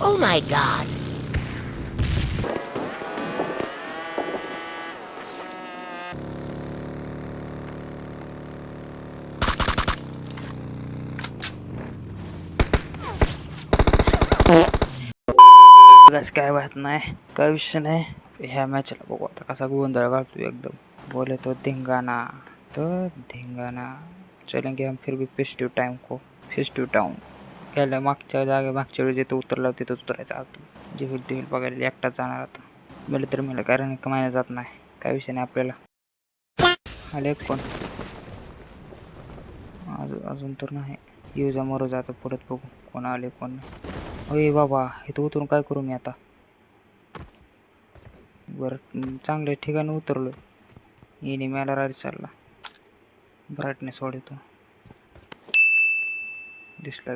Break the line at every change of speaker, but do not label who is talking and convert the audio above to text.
Oh my god.
बघाच काय वाहत नाही, काय विषय नाही. ह्या मॅचला बघू आता कसा गोंधळ घालतो एकदम. बोले तो धिंगाणा चलेंगे हम फिर भी फेस्टिव टाइम को फेस्टिव टाउन. गेल्या मागच्या वेळी जिथे उतरला तिथं उतरायचं आता जे होईल ते होईल बघायला एकटाच जाणार आता. मला तर मला कारण कमायला जात नाही, काय विषय नाही आपल्याला. आले कोण अजून तर नाही. येऊ जा मरू जा आता पुढे बघू कोण आले कोण नाही. अरे बाबा इथं उतरून काय करू मी आता. बरं चांगल्या ठिकाणी उतरलो. येणे मला राईड चालला. ब्राईटनेस वाढवतो. दिसला